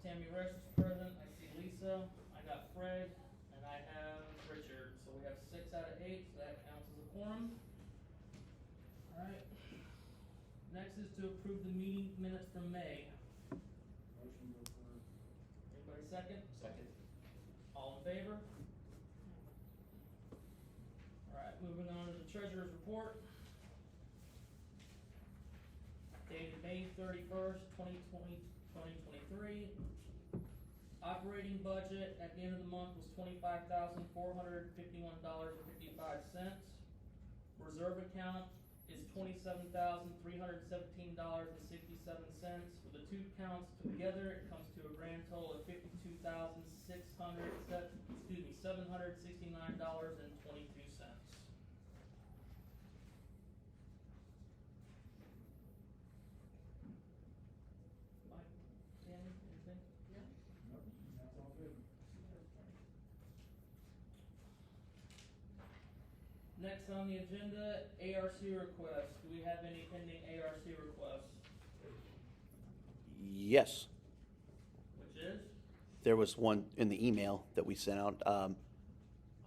Tammy Resch is present, I see Lisa, I got Fred, and I have Richard, so we have 6 out of 8, so that counts as a quorum. Alright, next is to approve the meeting minutes from May. Motion to approve. Anybody second? Second. All in favor? Alright, moving on to the treasurer's report. Dated May 31st, 2023. Operating budget at the end of the month was $25,451.55. Reserve account is $27,317.67. With the two counts together, it comes to a grand total of $769.22. Mike, Danny, anything? Nope, that's all good. Next on the agenda, ARC requests. Do we have any pending ARC requests? Yes, Which is? there was one in the email that we sent out.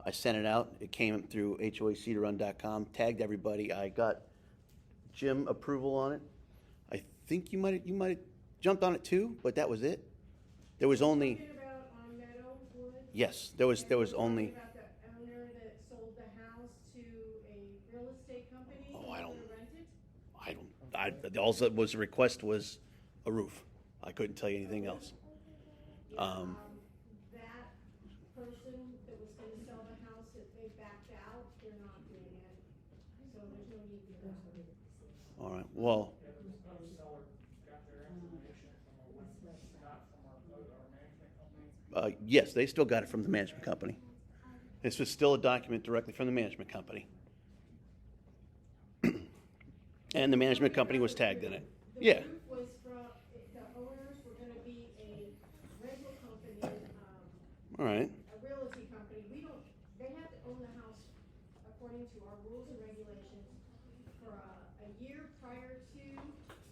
I sent it out. It came through HOACedrun.com, tagged everybody. I got Jim approval on it. I think you might have jumped on it too, but that was it. There was only, Talking about on Meadowwood? yes, there was And we're only, talking about the owner that sold the house to a real estate company Oh, who's I gonna don't- rent it? all that was a request was a roof. I couldn't tell you anything else. That person that was gonna sell the house, if they backed out, they're not doing it, so there's no need for that. All right, well, Yeah, the seller got their information from a not from our management company. yes, they still got it from the management company. This was still a document directly from the management company. And the management company was tagged in it. The Yeah. roof was from, the owners were gonna be a rental company, All right. a realty company. They have to own the house according to our rules and regulations for a year prior to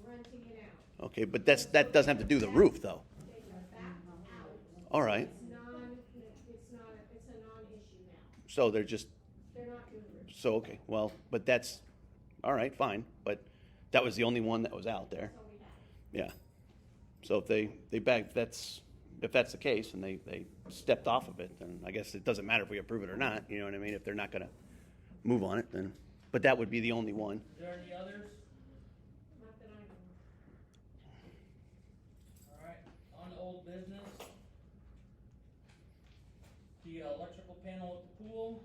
renting it out. Okay, but that doesn't have to do the roof, though. They are backed out. All right. It's a non-issue now. So they're just, They're not doing the roof. so, okay, well, but that's, all right, fine. But that was the only one that was out there. That's all we have. Yeah. So if they back, if that's the case and they stepped off of it, then I guess it doesn't matter if we approve it or not. You know what I mean? If they're not going to move on it, then, but that would be the only one. Is there any others? Not that I know. Alright, on old business. The electrical panel at the pool,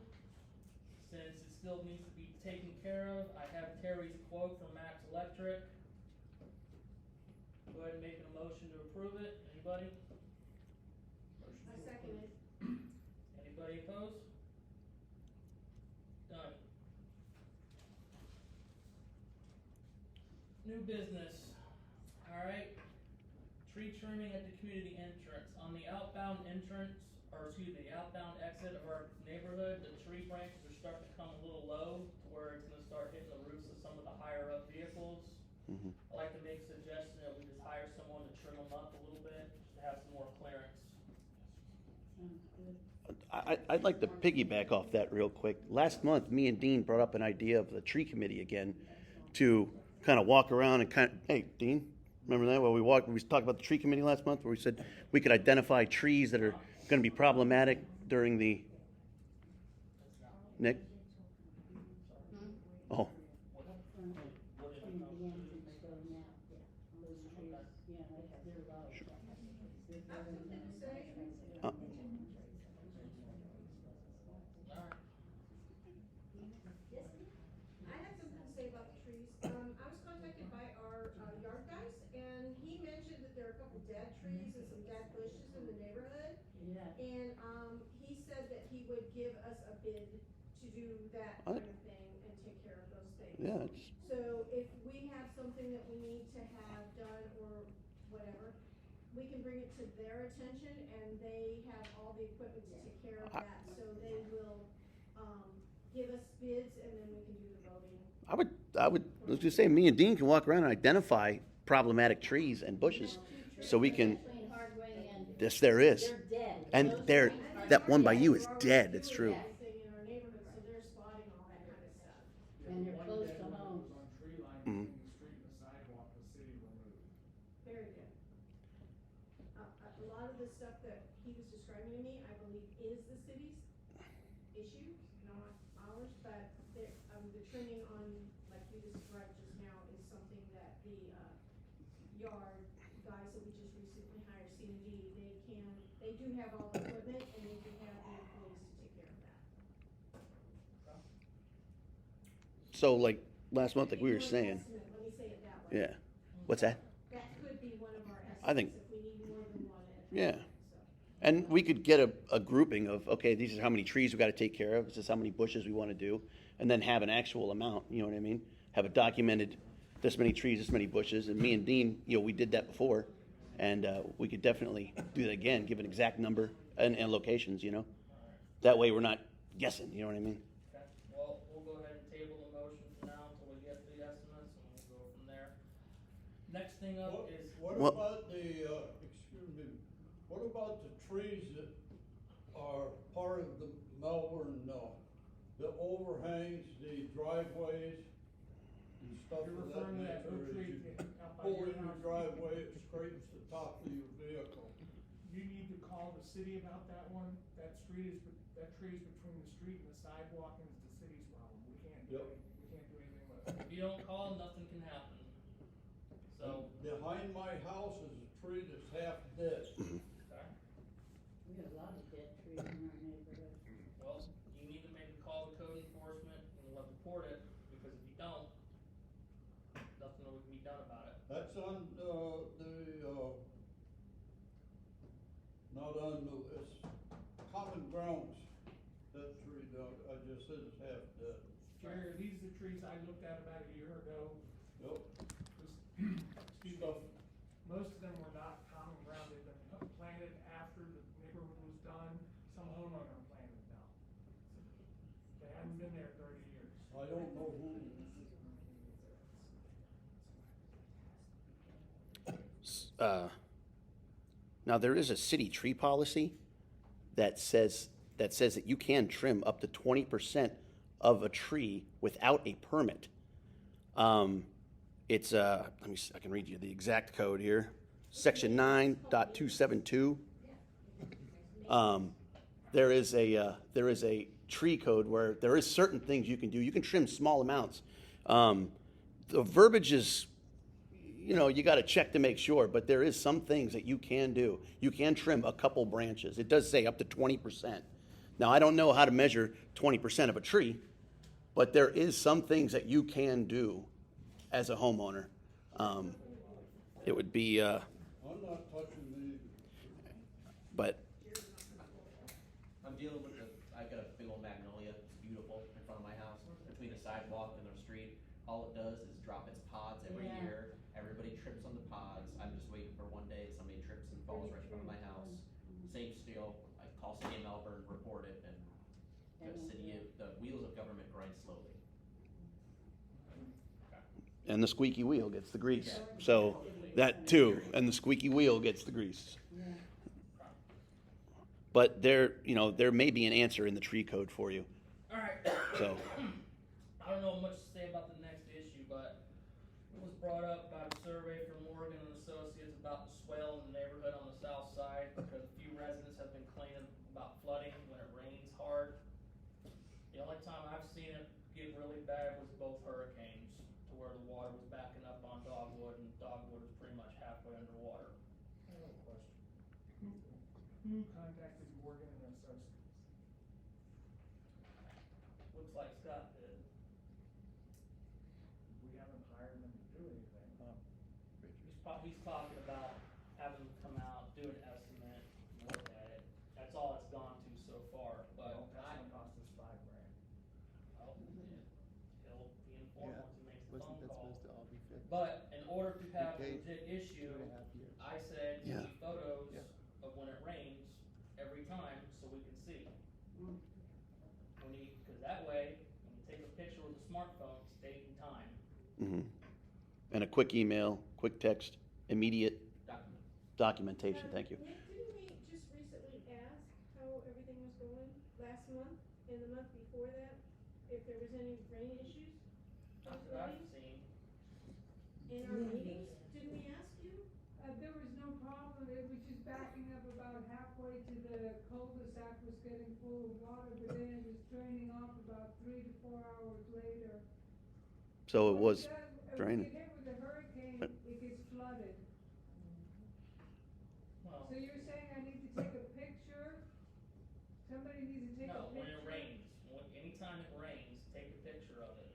since it still needs to be taken care of, I have Terry's quote from Max Electric. Go ahead and make a motion to approve it. Anybody? I second it. Anybody opposed? Done. New business. Alright. Tree trimming at the community entrance. On the outbound entrance, or excuse me, the outbound exit of our neighborhood, the tree branches are starting to come a little low to where it's gonna start hitting the roofs of some of the higher up vehicles. Mhm. I'd like to make a suggestion that we just hire someone to trim them up a little bit, just to have some more clearance. I'd like to piggyback off that real quick. Last month, me and Dean brought up an idea of the tree committee again to kind of walk around and hey, Dean, remember that? We talked about the tree committee last month where we said we could identify trees that are going to be problematic during the, Nick? Oh, uh, Alright. I have something to say about the trees. I was contacted by our yard guys, and he mentioned that there are a couple dead trees and some dead bushes in the neighborhood. Yeah. And, he said that he would give us a bid to do that kind of thing and take care of those things. yeah, it's, So if we have something that we need to have done or whatever, we can bring it to their attention and they have all the equipment to take care of that. So they will, give us bids and then we can do the voting. I would, let's just say me and Dean can walk around and identify problematic trees and bushes so we can, Between Hardway Yes, there is. They're dead. And Those they're, trees are that one by dead. you is dead, it's true. Everything in our neighborhood, so they're spotting all that kind of stuff. And they're One close dead to one homes. was on tree line Mhm. between the street and the sidewalk, the city removed. Very good. A lot of the stuff that he was describing to me, I believe is the city's issue, not ours, but the trimming on, like you described just now, is something that the, yard guys that we just recently hired, C&D, they do have all the equipment and they do have the employees to take care of that. So like last month, like we were One saying, estimate, let me say it that way. yeah. What's that? That could be one of our I think- estimates if we need more than one. Yeah. So. And we could get a grouping of, okay, these are how many trees we gotta take care of, this is how many bushes we wanna do, and then have an actual amount, you know what I mean? Have it documented, this many trees, this many bushes, and me and Dean, you know, we did that before, and, we could definitely do that again, give an exact number and locations, you know? That way we're not guessing, you know what I mean? Okay, well, we'll go ahead and table the motion for now until we get the estimates, and we'll go from there. Next thing up is, What Well- about the, excuse me, what about the trees that are part of the Melbourne, the overhangs, the driveways and stuff You're of that referring to that nature? oak As tree you out by pull your in your house? driveway, it scrapes the top of your vehicle. You need to call the city about that one. That tree is between the street and the sidewalk, and it's the city's problem. We can't do Yep. we can't do anything with it. if you don't call, nothing can happen. So, Behind my house is a tree that's half dead. okay, We have a lot of dead trees in our neighborhood. well, you need to make a call to code enforcement and let report it, because if you don't, nothing will be done about it. That's on, not on the, it's common grounds, that tree down, I just said it's half dead. Jerry, are these the trees I looked at about a year ago? Yep. Excuse me, Stuff. most of them were not common ground. They've been planted after the neighborhood was done. Some homeowner planted them. They haven't been there 30 years. I don't know who. Now there is a city tree policy that says that you can trim up to 20% of a tree without a permit. It's I can read you the exact code here. Section 9.272. There is a tree code where there is certain things you can do. You can trim small amounts. The verbiage is, you know, you got to check to make sure, but there is some things that you can do. You can trim a couple branches. It does say up to 20%. Now, I don't know how to measure 20% of a tree, but there is some things that you can do as a homeowner. It would be, I'm not touching the. but I'm dealing with I got a big old magnolia, it's beautiful, in front of my house, between the sidewalk and the street. All it does is drop its pods every Yeah. year, everybody trips on the pods, I'm just waiting for one day somebody trips and falls right in front of my house. Same steal, I call City of Melbourne, report it, and the wheels of government grind slowly. and the squeaky wheel gets the grease. So that too, and the squeaky wheel gets the grease. Yeah. But there may be an answer in the tree code for you. Alright, So I don't know much to say about the next issue, but it was brought up by the survey from Morgan and Associates about the swale in the neighborhood on the south side, because a few residents have been complaining about flooding when it rains hard. The only time I've seen it get really bad was both hurricanes, to where the water was backing up on Dogwood, and Dogwood was pretty much halfway underwater. I have a question. Who contacted Morgan and Associates? Looks like Scott did. We haven't hired them to do anything. He's talking about having them come out, do an estimate, look at it. That's all it's gone to so far, but Well, that's gonna cost us $5,000. well, he'll be informed once he makes the phone Wasn't that call. supposed to all be fixed? But in order to have a paid legit issue, 2.5 years. I said we Yeah. need photos Yeah. of when it rains every time so we can see. Cause that way, when you take a picture with a smartphone, it's date and time. and a quick email, quick text, immediate Document. documentation. Thank you. Nick, didn't we in the month before that, if there was any rain issues? Not Those that I've meetings? seen. In our meetings, didn't we ask you? There was no problem, it was just backing up about halfway to the cul-de-sac was getting full of water, but then it was draining off about 3 to 4 hours later. So it was When draining. you get hit with a hurricane, it gets flooded. Well, So you're saying I need to take a picture? Somebody needs to take a no, picture? when it rains, anytime it rains, take a picture of it.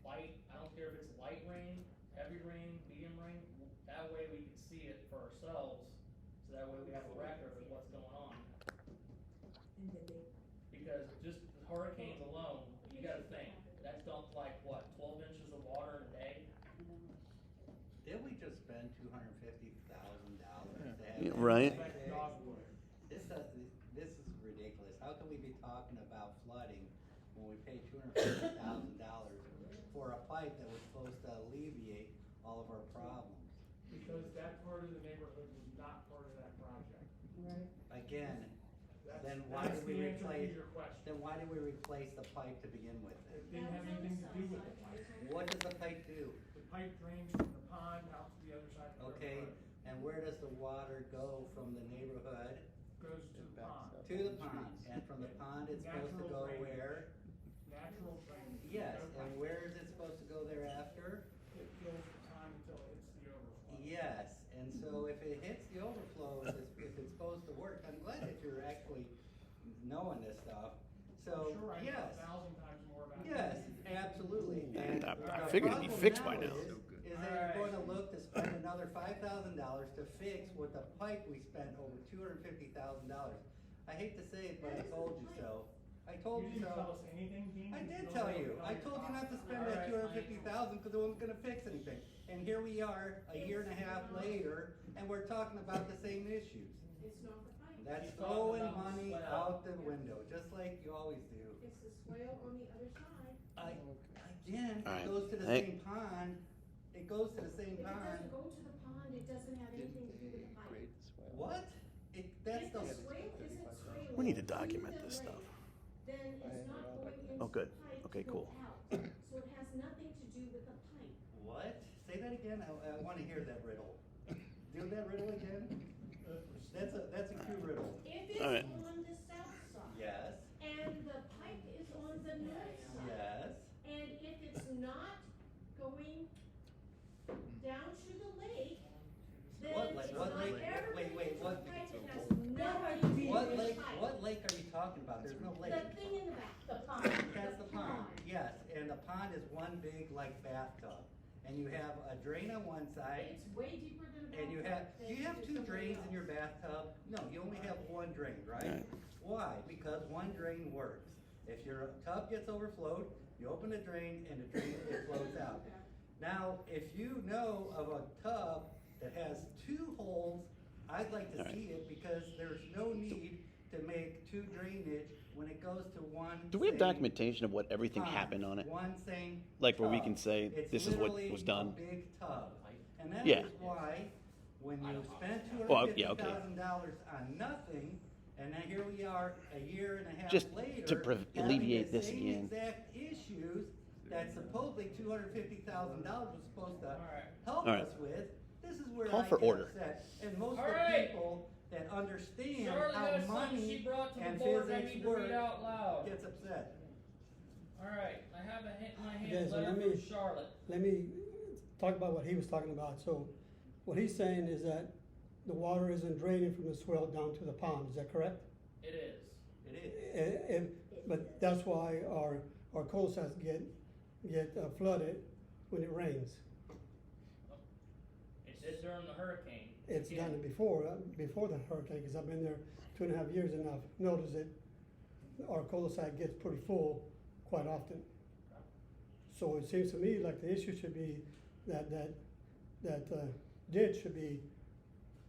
Light, I don't care if it's light rain, heavy rain, medium rain, that way we can see it for ourselves, so that way we have a record of what's going on. Because just the hurricanes alone, you gotta think, that's dumped like, what, 12 inches of water in a day? Didn't we just spend $250,000 to have? Yeah, that right. right there? Dogwood. This is ridiculous. How can we be talking about flooding when we pay $250,000 for a pipe that was supposed to alleviate all of our problems? Because that part of the neighborhood was not part of that project. Right. Again, That's, then why that's did we the answer to replace, your question. then why did we replace the pipe to begin with? It didn't have anything to do with the pipe. What does the pipe do? The pipe drains from the pond out to the other side of the Okay, road. and where does the water go from the neighborhood Goes to the pond. to the pond? And from the pond, it's supposed to go Natural drainage. where? Natural drainage. Yes, No and pipe. where is it supposed to go thereafter? It fills the time until it hits the overflow. Yes, and so if it hits the overflow, if it's supposed to work, I'm glad that you're actually knowing this stuff. So, I'm sure I know yes, 1,000 times more about it. yes, absolutely. And I the figured it'd be problem fixed by now. Is that you're going to look to spend another $5,000 to fix what the pipe we spent over $250,000. I hate to say it, but I told you so. I told You you didn't tell so. us anything, Dean. I You did don't tell know you. what I told you not to spend that Alright, $250,000 because it wasn't gonna fix anything. And here we are, a year and a half later, and we're talking about the same issues. It's not the pipe. That's He's talking throwing about the money swell. out the window, just like you always do. It's the swale on the other side. Again, Alright. it goes to the Hey. same pond. It goes to the same If it pond. doesn't go to the pond, it doesn't have anything to do with the pipe. What? That's If the. the swale isn't swale. We need to document this stuff. Then it's not going into Oh, good. the pipe Okay, to go cool. out. So it has nothing to do with the pipe. What? Say that again. I wanna hear that riddle. Do that riddle again? That's a cute riddle. If it's All right. on the south side. Yes, And the pipe is on the north side. yes. And if it's not going down to the lake, then What lake? it's What not lake? ever Wait, going what? into the pipe, it has nothing to do with What the lake, pipe. what lake are you talking about? There's no lake. The thing in the back, the pond. That's the pond, yes, and the pond is one big like bathtub. And you have a drain on one side, It's way deeper than a bathtub. and you have, do you have than two somebody drains in your else. bathtub? No, you only have one drain, right? Right. Why? Because one drain works. If your tub gets overflowed, you open the drain and the drain, it flows out. Now, if you know of a tub that has two holes, I'd like to Alright. see it because there's no need to make two drainage when it goes to one. Do we have same documentation of what everything pond, happened on it? One same. Like where we tub. can say, It's this is what literally was done? a big tub. And that Yeah. is why, when you spend Well, yeah, okay. $250,000 on nothing, and then here we are, a year and a half Just later. to alleviate having the this same again. exact issues that supposedly $250,000 was supposed to Alright. help Alright. us with, this is where Call I for get order. upset. And most of the Alright. people that understand Charlotte how has something she money brought to the and board that I physics need to read work out loud. gets upset. Alright, I have in my hand Okay, a so letter let from me- Charlotte. Let me talk about what he was talking about. So what he's saying is that the water isn't draining from the swell down to the pond, is that correct? It is. It is. But that's why our cul-de-sacs get flooded when it rains. It did during the hurricane. It's Yeah. done it before the hurricane, because I've been there 2.5 years and I've noticed that our cul-de-sac gets pretty full quite often. So it seems to me like the issue should be that ditch should be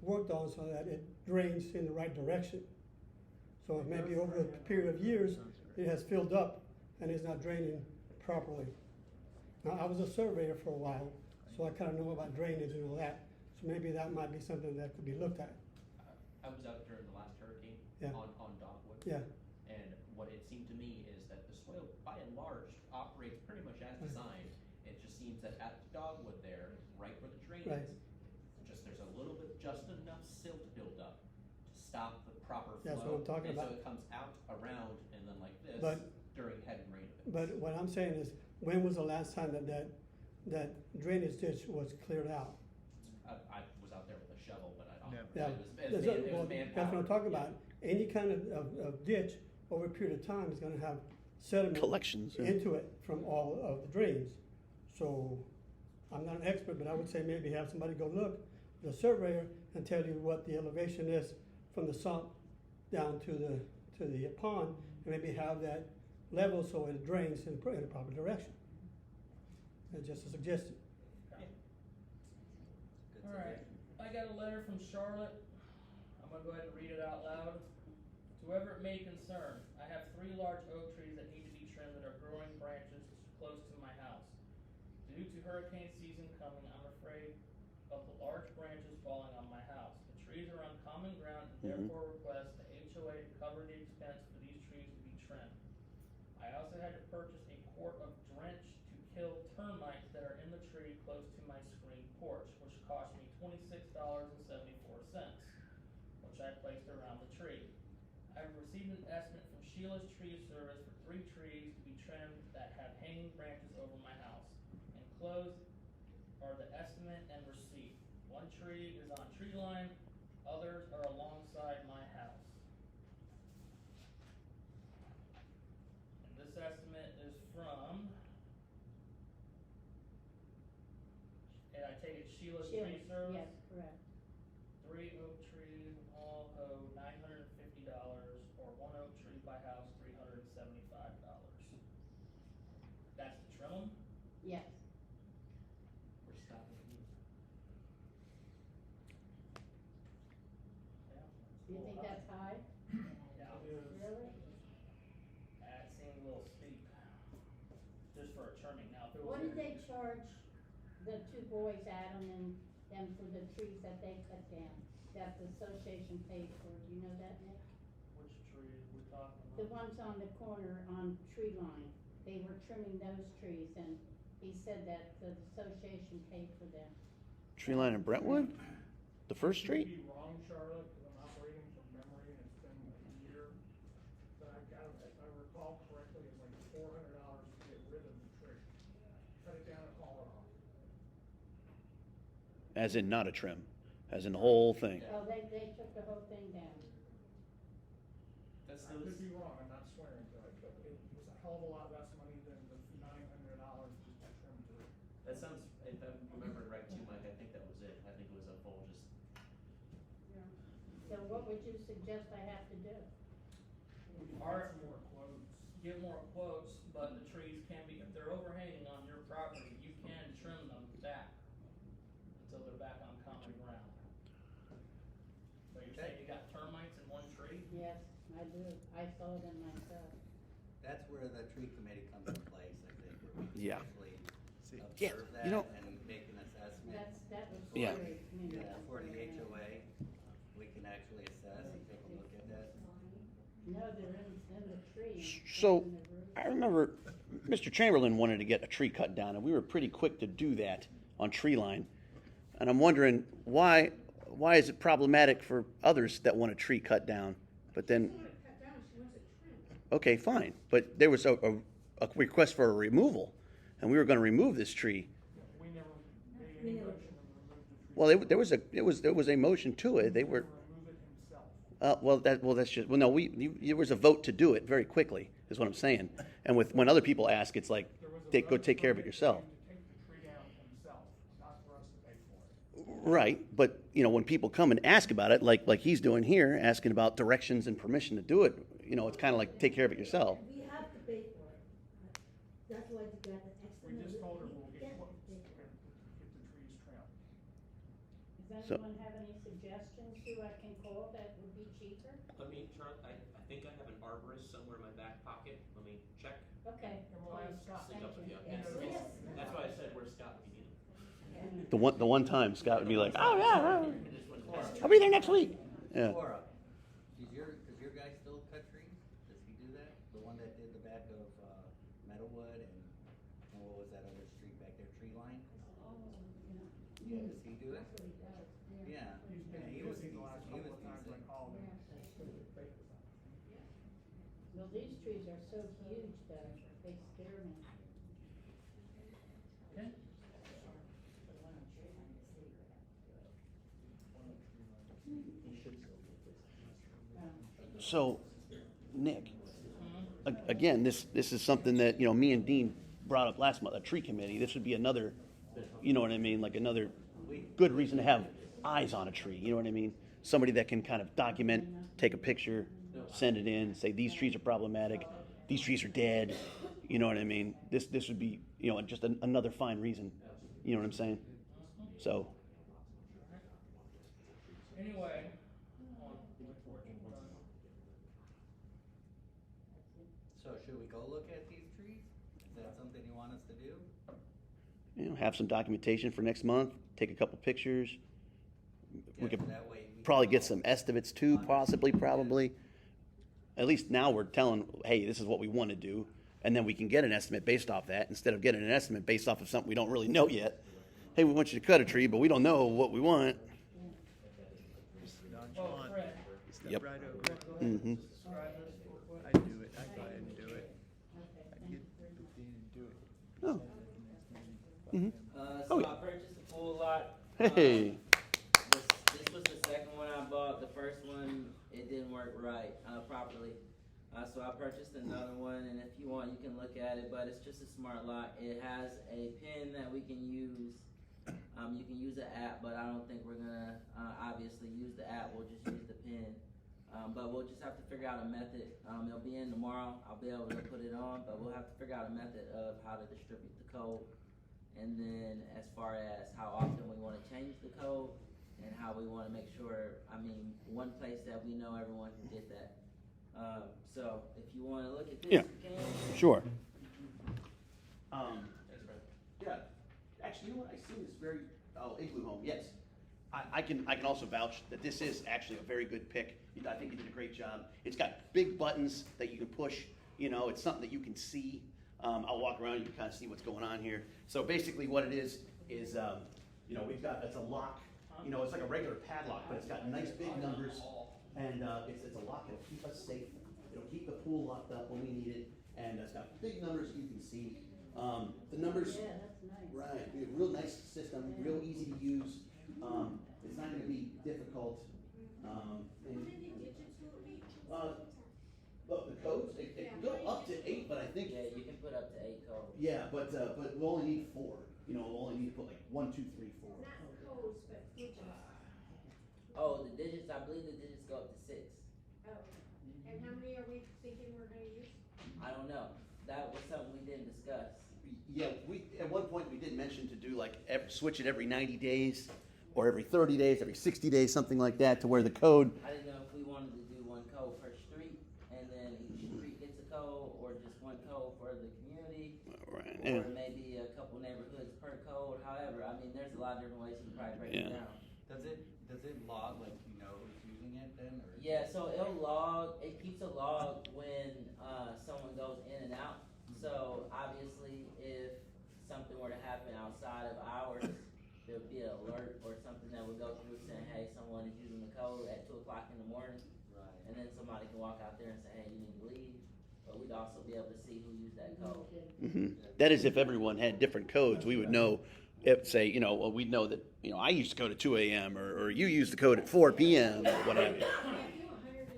worked on so that it drains in the right direction. So maybe over a period of years, it has filled up and is not draining properly. Now, I was a surveyor for a while, so I kinda know about drainage and all that, so maybe that might be something that could be looked at. I was out during the last hurricane Yeah. on Dogwood. Yeah, And what it seemed to design. It just seems that at the dogwood there, right where the drain Right. is, there's a little bit, just enough silt buildup to stop the proper flow. That's what I'm talking about. And so it comes out around and then like this But- during heavy rain events. But what I'm saying is, when was the last time that drainage ditch was cleared out? I was out there with a shovel, but I don't. Yeah, It was that's what I'm talking about. Any kind of ditch over a period of time is gonna have sediment. Collections, yeah. Into it from all of the drains. So, I'm not an expert, but I would say maybe have somebody go look, the surveyor, and tell you what the elevation is from the sump down to the pond, and maybe have that level so it drains in the proper direction. That's just a suggestion. Good Alright, suggestion. I got a letter from Charlotte. I'm gonna go ahead and read it out loud. To whoever it may concern, I have 3 large oak trees that need to be trimmed that are growing branches close to my house. Due to hurricane season coming, I'm afraid of the large branches falling on my house. The trees are on common ground and therefore request the HOA to cover the expense for these trees to be trimmed. I also had to purchase a quart of drench to kill termites that are in the tree close to my screen porch, which cost me $26.74, which I placed around the tree. I've received an estimate from Sheila's Tree Service for 3 trees to be trimmed that have hanging branches over my house. Enclosed are the estimate and receipt. 1 tree is on tree line, others are alongside my house. And this estimate is from, and I take it Sheila's Tree Service? Yes, correct. 3 oak trees, all hoe, $950, or 1 oak tree by house, $375. That's to trim them? Yes. We're stopping you. Yeah. Do you think that's high? Yeah. Really? That seemed a little steep, just for a trimming. Now, if it was. What did they charge the 2 boys, Adam and them, for the trees that they cut down? That the association paid for, do you know that, Nick? Which trees we're talking about? The ones on the corner on tree line, they were trimming those trees, and he said that the association paid for them. Tree line in Brentwood? The first I could street? be wrong, Charlotte, because I'm operating from memory and it's been a year. But I got, if I recall correctly, it's like $400 to get rid of the tree. Cut it down and haul it off. As in not a trim, as in the whole thing. Oh, they took the whole thing down. That's I those. could be wrong, I'm not swearing to it, but it was a hell of a lot less money than the $900 just to trim through. That sounds, if I'm remembering right too, Mike, I think that was it. I think it was a full just, So what would you suggest I have to do? We can Our- get some more quotes. Get more quotes, but the trees can be, if they're overhanging on your property, you can trim them back until they're back on common ground. But you're saying you got termites in 1 tree? Yes, I do. I saw them myself. That's where the tree committee comes in place, I think, where we can Yeah. actually Yeah, observe you know- that and make an assessment. That was Yeah. very, you know. Yeah, for the HOA, we can actually assess and take a look at that. No, they're in the tree. So, in the roof. I remember Mr. Chamberlain wanted to get a tree cut down, and we were pretty quick to do that on tree line. And I'm wondering, why is it problematic for others that want a tree cut down? But She then, doesn't want it cut down, she wants it trimmed. okay, fine, but there was a request for a removal, and we were gonna remove this tree. We never made any motion to remove the tree. Well, there was a motion to it, they were, Remove it himself. there was a vote to do it very quickly, is what I'm saying. And when other people ask, it's like, There was a go vote take care of for it yourself. him to take the tree down himself, not for us to pay for it. Right, but, when people come and ask about it, like he's doing here, asking about directions and permission to do it, it's kinda like, take care of it yourself. We have to pay for it. That's why you got the extra. We just told her we'll Yeah, get quotes to pay get for it. the trees trimmed. Does So- anyone have any suggestions who I can call that would be cheaper? let me, Charlotte, I think I have an arborist somewhere in my back pocket. Let me check. Okay. And we'll ask please, Scott. Sync up with you. thank you. Yeah, Yes. That's why I said where's Scott if you need him. The one time Scott would be like, oh yeah, It just went fast. I'll be there next week. Yeah. Laura, does your guy still cut trees? Does he do that? The one that did the back of, Meadowwood and what was that these trees are so huge though, they scare me. Okay. So, Nick, again, this is something that, you know, me and Dean brought up last month, a tree committee. This would be another, you know what I mean, like another good reason to have eyes on a tree, you know what I mean? Somebody that can kind of document, take a picture, send it in, say these trees are problematic, these trees are dead, you know what I mean? This would be, you know, just another fine reason, you know what I'm saying? So, Anyway, So should we go look at these trees? Is that something you want us to do? you know, have some documentation for next month, take a couple pictures. We Yeah, could that way we probably can get all some estimates too, possibly, understand. probably. At least now we're telling, hey, this is what we want to do, and then we can get an estimate based off that, instead of getting an estimate based off of something we don't really know yet. Hey, we want you to cut a tree, but we don't know what we want. oh, Fred, Yep. go ahead, Mhm. describe this real quick. I'd do it, I'd go ahead and do it. Okay, I'd thank get you. Dean and do it. Oh. Mhm. Oh, So I purchased a full lot. Hey. This was the second one I bought. The first one, it didn't work right, properly. So I purchased another one, and if you want, you can look at it, but it's just a smart lot. It has a pin that we can use. You can use the app, but I don't think we're gonna, obviously use the app. We'll just use the pin. But we'll just have to figure out a method. It'll be in tomorrow. I'll be able to put it on, but we'll have to figure out a method of how to distribute the code. And then as far as how often we wanna change the code and how we wanna make sure, one place that we know everyone can get that. So if you wanna look at this, Yeah. you can. Sure. Yeah. Actually, you know what? I seen this very Igloo Home. Yes, I can also vouch that this is actually a very good pick. I think you did a great job. It's got big buttons that you can push. You know, it's something that you can see. I'll walk around. You can kind of see what's going on here. So basically, what it is you know, it's a lock. You know, it's like a regular padlock, but it's got nice big numbers, and it's a lock that'll keep us safe. It'll keep the pool locked up when we need it, and it's got big numbers you can see. The numbers, Yeah, that's nice. right, be a real nice system, real easy to use. It's not gonna be difficult. How And, many digits will it be? look, the codes, it can go up to 8, but I think, Yeah, you can put up to 8 codes. yeah, but we'll only need 4. You know, we'll only need to put like 1, 2, 3, 4. Not codes, but digits. Oh, the digits, I believe the digits go up to 6. Oh, and how many are we thinking we're gonna use? I don't know. That was something we didn't discuss. Yeah, at one point we did mention to do like switch it every 90 days, or every 30 days, every 60 days, something like that, to where the code. I didn't know if we wanted to do one code per street, and then each street gets a code, or just one code for the community, Right. or Yeah. maybe a couple neighborhoods per code. However, there's a lot of different ways you can probably break it Yeah. down. Does it log, like, you know who's using it then, or? Yeah, so it keeps a log when someone goes in and out. So obviously, if something were to happen outside of hours, there would be an alert or something that would go through saying, hey, someone is using the code at 2 o'clock in the morning. Right. And then somebody can walk out there and say, hey, you need to leave. But we'd also be able to see who used that code. That is, if everyone had different codes, we would know. If, say, you know, well, we'd know that, you know, I used the code at 2 a.m. or you use the code at 4 p.m. or what have you. Yeah, if you 120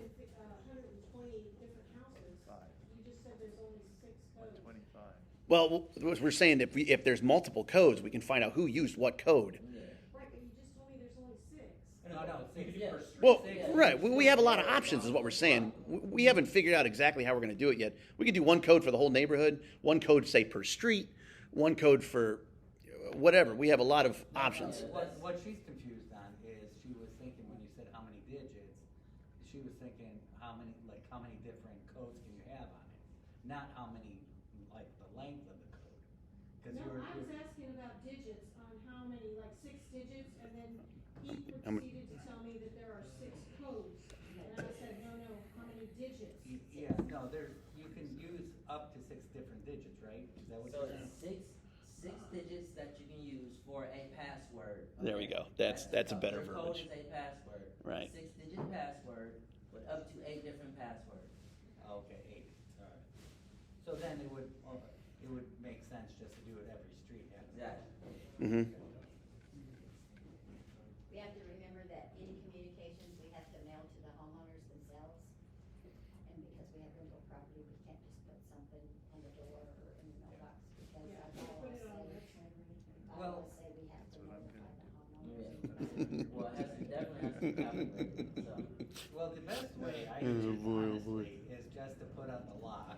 different houses, you just said there's only 6 codes. 25. Well, we're saying that if there's multiple codes, we can find out who used what code. Right, but you just told me there's only 6. No, You could do Yeah. per street. Well, Yeah. right, we have a lot of options is what we're saying. We haven't figured out exactly how we're gonna do it yet. We could do one code for the whole neighborhood, one code, say, per street, one code for whatever. We have a lot of options. What she's confused on is she was thinking when you said how many digits, she was thinking how many different codes can you have on it? Not how many, like the length of the code. 'Cause No, you were- I was asking about digits, on how many, like 6 digits, and then he How many- proceeded to tell me that there are 6 codes. And I said, no, how many digits? Yeah, no, you can use up to 6 different digits, right? Is that what So you're saying? it's six digits that you can use for a password. There we go. That's a better Your code verbiage. is a password. Right. 6-digit password with up to 8 different passwords. Okay, 8. So then it would make sense just to do it every street. Exactly. Mm-hmm. We have to remember that any communications we have to mail to the homeowners themselves. And because we have rental property, we can't just put something on the door or in the mailbox because Yeah, our just put it on the bylaws website. say we have to notify the homeowners. Well, it definitely has to be calculated, so. Well, the best way I Oh, think boy, oh, honestly is just to put on the lock,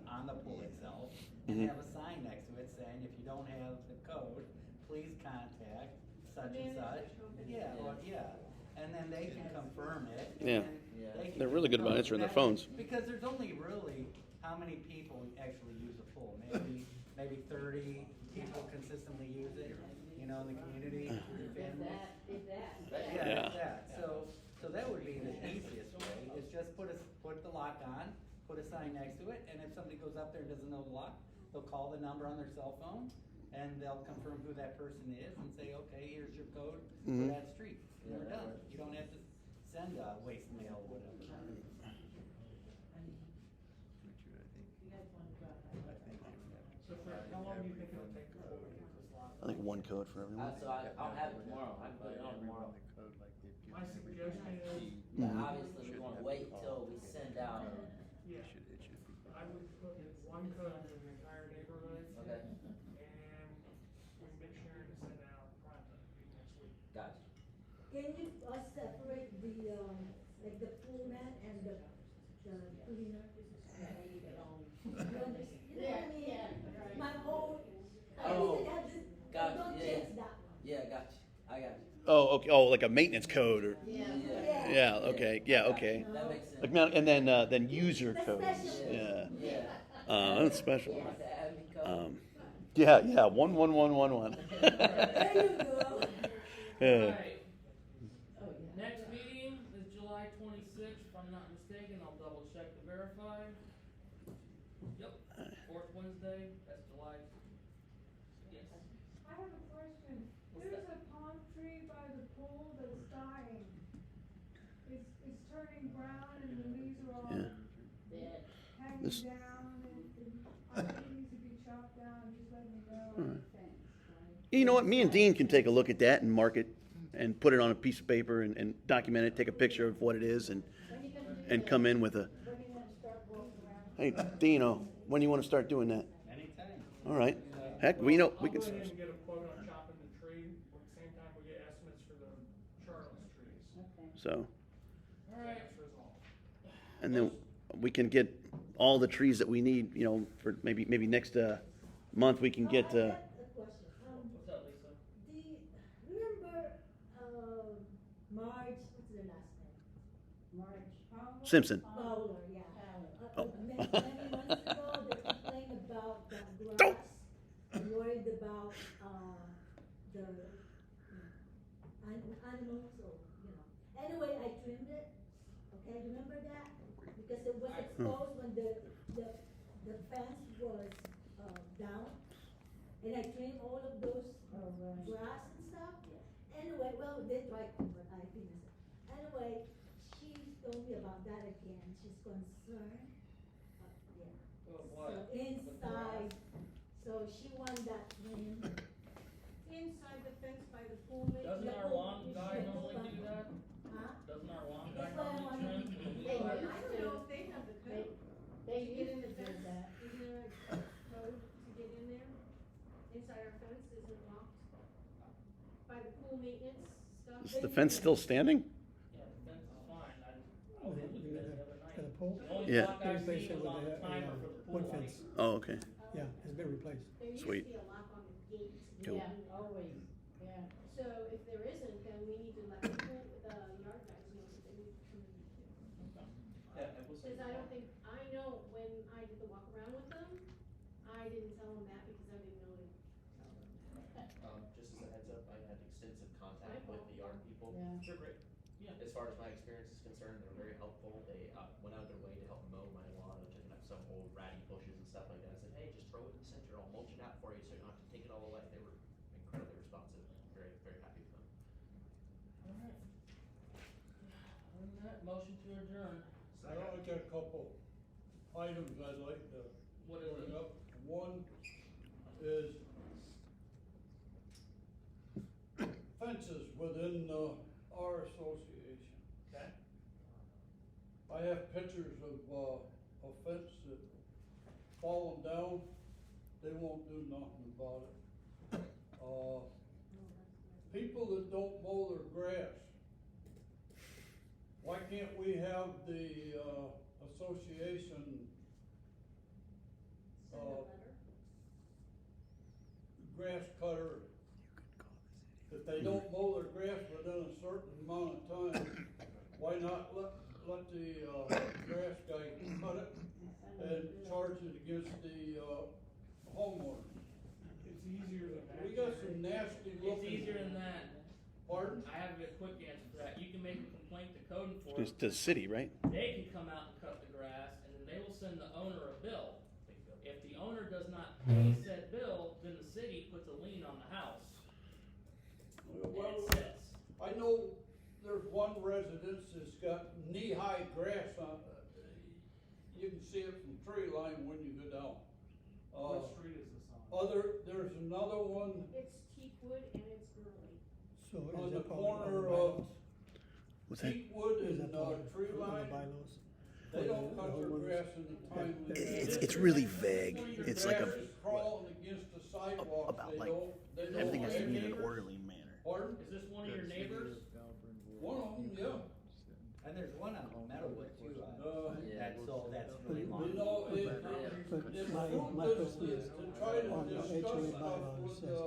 on the pole itself, and Mhm. have a sign next to it saying, if you don't have the code, please contact such and such. Yeah, well, yeah, and then they can confirm it. and Yeah. then Yeah. they can They're really good about confirm answering their that. phones. Because there's only really, how many people actually use a pole? Maybe 30 people consistently use it, in the community, through If families. that. Yeah, Yeah. like that. So that would be the easiest way, is just put the lock on, put a sign next to it, and if somebody goes up there and doesn't know the lock, they'll call the number on their cell phone, and they'll confirm who that person is and say, okay, here's your code for Mhm. that street. And we're done. You don't have to send a waste mail, whatever. So Fred, how long do you think it'll take before we get this locked? I think one code for everyone. So I'll have it tomorrow, I can put it on tomorrow. My suggestion is, But obviously, we wanna wait till we send out, yeah, I would put one code for the entire neighborhood. okay, And we make sure to send out pronto next week. gotcha. Can you separate the, like the pool man and the cleaner? You know what I mean? Yeah. My whole, I Oh, need to have this, gotcha, don't yeah. change that one. Yeah, gotcha, I got you. Oh, okay. Oh, like a maintenance code or. Yeah. Yeah. Okay. Yeah. I got you. Okay. That makes sense. Like and then user The codes. special. Yeah. Yeah. That's special. You want the admin code? Yeah. 11111. There you go. Yeah. Alright. Next meeting is July 26th, if I'm not mistaken, I'll double check to verify. Yep, fourth Wednesday, that's July. Yes. I have a question. What's There's that? a palm tree by the pool that's dying. It's turning brown and the leaves are all Yeah. hanging This- down and I think it needs to be chopped down, just let me know. Alright. You know what? Me and Dean can take a look at that and mark it and put it on a piece of paper and document it, take a picture of what it is and come in with a, When you gonna start walking around? hey, Dean, when do you want to start doing that? Anytime. All right. Heck, we know, we I'll can, go ahead and get a quote on chopping the tree, at the same time we get estimates for the Charles trees. Okay. so, Alright, That's resolved. and then we can get all the trees that we need, for maybe next, month we can get, I got a question. what's up, Lisa? Remember, Marge, what's her last name? March. Simpson. Fowler, yeah. Oh. Many months ago, they complained about the grass, worried about, the animals or, Anyway, I trimmed it, okay, remember that? Because it was exposed when the fence was, down. And I trimmed all of those, grass and stuff. Anyway, well, they tried to, but I finished it. Anyway, she told me about that again, she's concerned, yeah. Oh, So what? inside, so she wanted that trimmed. Inside the fence by the pool. Doesn't our lawn guy normally do that? Huh? Doesn't our lawn guy That's why I normally wanted trim? to- I don't know if they have the code. They To get in used the to do fence, that. isn't there a code to get in there? Inside our fence isn't locked? By the pool maintenance stuff? Is the fence still standing? Yeah, the fence is fine, I was looking at it the other night. Got a pole? The only Yeah. block They I replaced seen it was with on the a, timer for the pool wood light. fence. Oh, okay. Yeah, it's been replaced. There used to Sweet. be a lock on the gate. Cool. Yeah, always, yeah. So if there isn't, then we need to let the pool, the yard guys know that they need to come in. Yeah, and we'll see. Cause I don't think, I know when I did the walk around with them, I didn't tell them that because I didn't know to tell them. Just as a heads up, I had extensive contact with the yard people. Yeah. Sure, great. Yeah. As far as my experience is concerned, they're very helpful. They went out of their way to help mow my lawn. I took up some old ratty bushes and stuff like that. I said, hey, just throw it in the center. I'll mulch it out for you so you don't have to take it all away. They were incredibly responsive. Very, very happy with them. Alright. Other than that, motion to adjourn. I got a couple items I'd like to What is bring it? up. One is fences within, our association. Okay. I have pictures of, a fence that fallen down, they won't do nothing about it. People that don't mow their grass, why can't we have the, association, grass cutter, if they don't mow their grass within a certain amount of time, why not let the, grass guy cut it and charge it against the, homeowner? It's easier than that. We got some nasty It's looking. easier than that. Pardon? I have a quick answer for that. You can make a complaint to code It's enforcement. to the city, right? They can come out and cut the grass, and then they will send the owner a bill. If the owner does not pay said bill, then the city puts a lien on the house. And Well, it sits. I know there's one residence that's got knee-high grass on, you can see it from tree line when you go down. What street is this on? There's another one It's Teakwood and it's early. So on is the that part of the corner bylaws? of What's that? Teakwood Is and, that part of tree the line. bylaws? They don't The cut their homeowners? grass in a timely manner. It's really vague. The It's like grass a, is crawling against the sidewalk. about They like, don't- they don't everything has to be in an neighbors. orderly manner. Pardon? Is this one of your neighbors? One of them, yeah. And there's one on Meadowwood too, Yeah. that's really long. You know, But it's my fruitless question is, to try to on the discuss HOA stuff bylaws with, says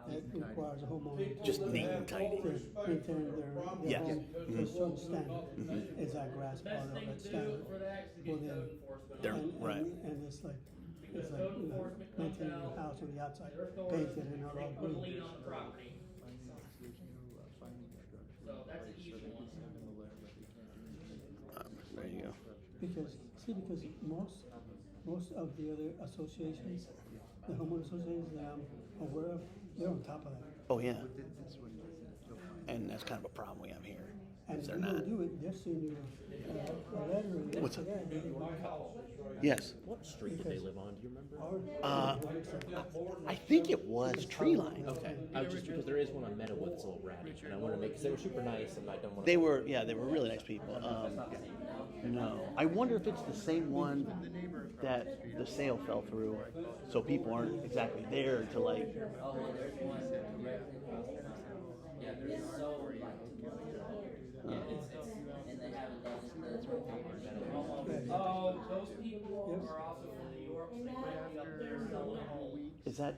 that requires a homeowner people Just that neat have and tidy. no to respect maintain for their, their property Yeah. home because to they a certain won't do standard. nothing anyway. Is that grass The part best of thing that to do standard? for that is to Well, get then- code enforcement. They're- on it. right. And it's like, Because you code know, enforcement comes maintaining your out, house on the outside, their authority, painted and not they all put a green. lien on the property. So that's an easy one. There you go. Because, see, because most of the other associations, the homeowner associations that I'm aware of, they're on top of that. Oh, yeah. And that's kind of a problem we have here. And Is if they're you not. don't do it, they'll send you a letter and What's after that? that. Yes. What street did they live on? Do you remember? I think it was tree line. Okay, I was just because there is one on Meadowwood that's a little ratty, and I want to make because they were super nice, and I don't want. They were really nice people. No, I wonder if it's the same one that the sale fell through, so people aren't exactly there to like. Oh, there's one. Yeah, there's so. Yeah, and they haven't done it. That's right. Oh, those people are also from New York, so they might be up there selling homes. Is that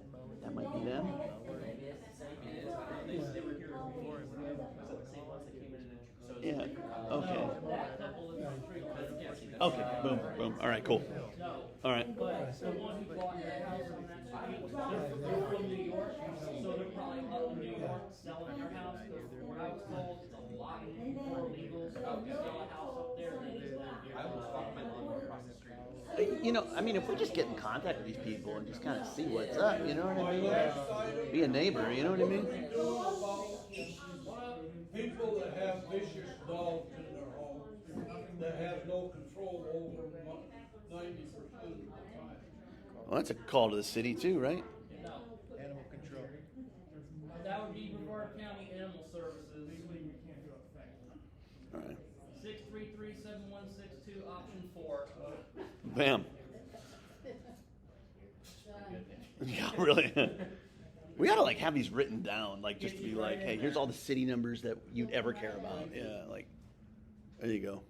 might be them? Maybe it's the same, it is, I know they were here before, was it the same ones that came in and, so it's Yeah. different. Okay. No, that couple is from Tree Line. Okay. Boom. Boom. All right. Cool. No. All right. But the one who bought that house on that street, they're from New York, so they're probably up in New York selling their house, because what I was told, it's a lot more legal to sell a house up there than it is down here. I almost walked my lawn across the street. You know, I mean, if we just get in contact with these people and just kind of see what's up, you know what I mean? Be a neighbor, you know what I mean? People that have vicious dogs in their home, that have no control over 90% of the time. Well, that's a call to the city too, right? No. Animal control. That would be Brevard County Animal Services, All right. 633-7162, option 4. Bam. Yeah, really. We gotta like have these written down, like just to be like, hey, here's all the city numbers that you'd ever care about. Yeah, like, there you go.